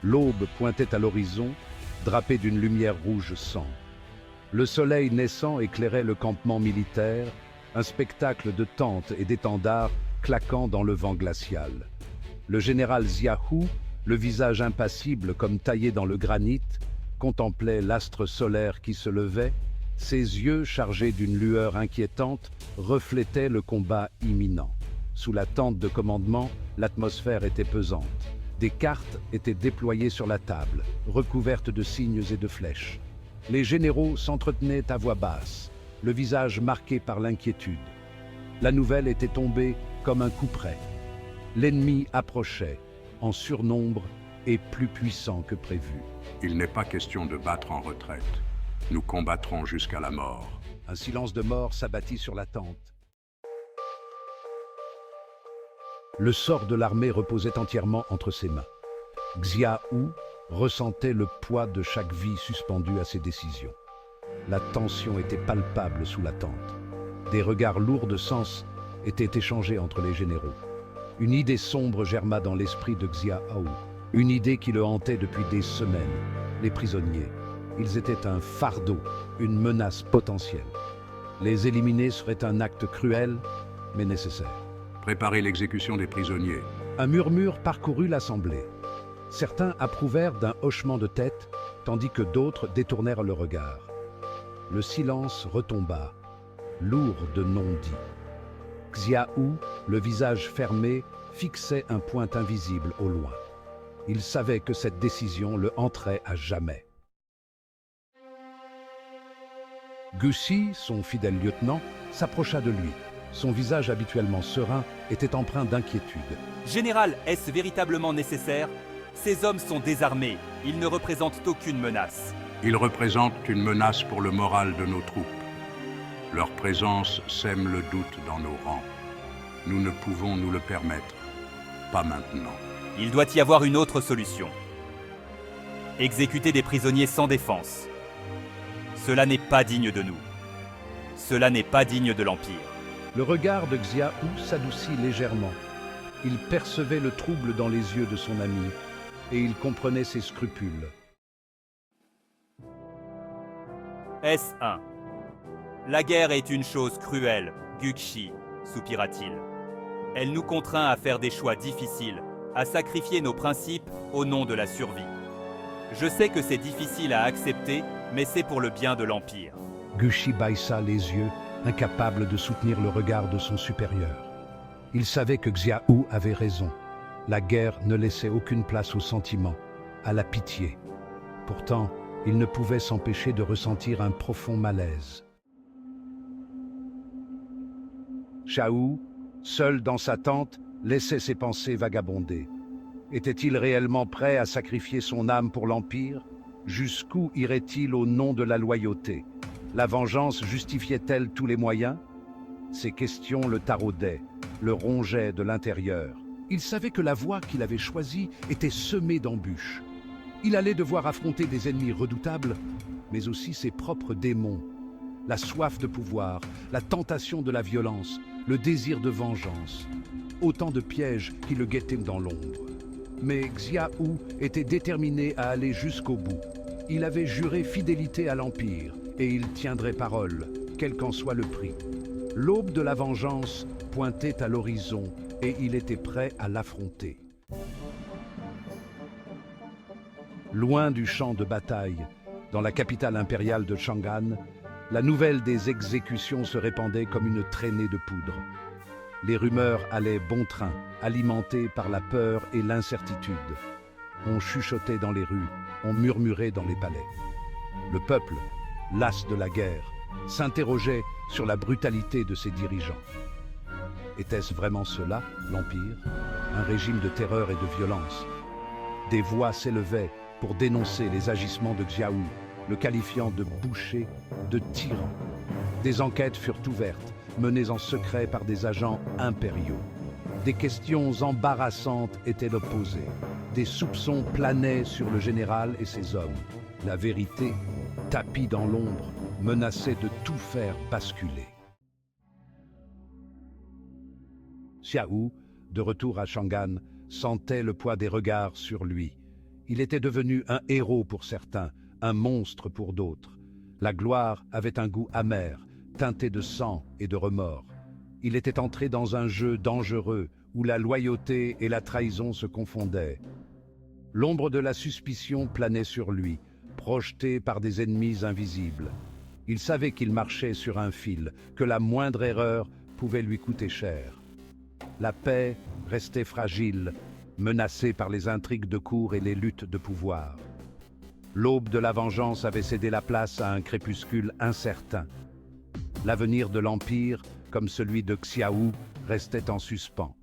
L'aube pointait à l'horizon, drapée d'une lumière rouge sang. Le soleil naissant éclairait le campement militaire, un spectacle de tentes et d'étendards claquant dans le vent glacial. Le général Xiahou, le visage impassible comme taillé dans le granit, contemplait l'astre solaire qui se levait. Ses yeux, chargés d'une lueur inquiétante, reflétaient le combat imminent. Sous la tente de commandement, l'atmosphère était pesante. Des cartes étaient déployées sur la table, recouvertes de signes et de flèches. Les généraux s'entretenaient à voix basse, le visage marqué par l'inquiétude. La nouvelle était tombée comme un coup près. L'ennemi approchait, en surnombre et plus puissant que prévu. Il n'est pas question de battre en retraite. Nous combattrons jusqu'à la mort. Un silence de mort s'abattit sur la tente. Le sort de l'armée reposait entièrement entre ses mains. Xiahou ressentait le poids de chaque vie suspendue à ses décisions. La tension était palpable sous la tente. Des regards lourds de sens étaient échangés entre les généraux. Une idée sombre germa dans l'esprit de Xiahou, une idée qui le hantait depuis des semaines. Les prisonniers, ils étaient un fardeau, une menace potentielle. Les éliminer serait un acte cruel, mais nécessaire. Préparez l'exécution des prisonniers. Un murmure parcourut l'assemblée. Certains approuvèrent d'un hochement de tête, tandis que d'autres détournèrent le regard. Le silence retomba, lourd de non-dits. Xiahou, le visage fermé, fixait un point invisible au loin. Il savait que cette décision le hanterait à jamais. Guxi, son fidèle lieutenant, s'approcha de lui. Son visage habituellement serein était empreint d'inquiétude. Général, est-ce véritablement nécessaire? Ces hommes sont désarmés, ils ne représentent aucune menace. Ils représentent une menace pour le moral de nos troupes. Leur présence sème le doute dans nos rangs. Nous ne pouvons nous le permettre. Pas maintenant. Il doit y avoir une autre solution. Exécuter des prisonniers sans défense. Cela n'est pas digne de nous. Cela n'est pas digne de l'Empire. Le regard de Xiahou s'adoucit légèrement. Il percevait le trouble dans les yeux de son ami, et il comprenait ses scrupules. S1. La guerre est une chose cruelle, Guxi, soupira-t-il. Elle nous contraint à faire des choix difficiles, à sacrifier nos principes au nom de la survie. Je sais que c'est difficile à accepter, mais c'est pour le bien de l'Empire. Guxi baissa les yeux, incapable de soutenir le regard de son supérieur. Il savait que Xiahou avait raison. La guerre ne laissait aucune place au sentiment, à la pitié. Pourtant, il ne pouvait s'empêcher de ressentir un profond malaise. Xiahou, seul dans sa tente, laissait ses pensées vagabonder. Était-il réellement prêt à sacrifier son âme pour l'Empire? Jusqu'où irait-il au nom de la loyauté? La vengeance justifiait-elle tous les moyens? Ces questions le taraudaient, le rongeaient de l'intérieur. Il savait que la voie qu'il avait choisie était semée d'embûches. Il allait devoir affronter des ennemis redoutables, mais aussi ses propres démons. La soif de pouvoir, la tentation de la violence, le désir de vengeance. Autant de pièges qui le guettaient dans l'ombre. Mais Xiahou était déterminé à aller jusqu'au bout. Il avait juré fidélité à l'Empire, et il tiendrait parole, quel qu'en soit le prix. L'aube de la vengeance pointait à l'horizon, et il était prêt à l'affronter. Loin du champ de bataille, dans la capitale impériale de Chang'an, la nouvelle des exécutions se répandait comme une traînée de poudre. Les rumeurs allaient bon train, alimentées par la peur et l'incertitude. On chuchotait dans les rues, on murmurait dans les palais. Le peuple, las de la guerre, s'interrogeait sur la brutalité de ses dirigeants. Était-ce vraiment cela, l'Empire? Un régime de terreur et de violence. Des voix s'élevaient pour dénoncer les agissements de Xiahou, le qualifiant de boucher, de tyran. Des enquêtes furent ouvertes, menées en secret par des agents impériaux. Des questions embarrassantes étaient posées. Des soupçons planaient sur le général et ses hommes. La vérité, tapie dans l'ombre, menaçait de tout faire basculer. Xiahou, de retour à Chang'an, sentait le poids des regards sur lui. Il était devenu un héros pour certains, un monstre pour d'autres. La gloire avait un goût amer, teinté de sang et de remords. Il était entré dans un jeu dangereux où la loyauté et la trahison se confondaient. L'ombre de la suspicion planait sur lui, projetée par des ennemis invisibles. Il savait qu'il marchait sur un fil, que la moindre erreur pouvait lui coûter cher. La paix restait fragile, menacée par les intrigues de cour et les luttes de pouvoir. L'aube de la vengeance avait cédé la place à un crépuscule incertain. L'avenir de l'Empire, comme celui de Xiahou, restait en suspens.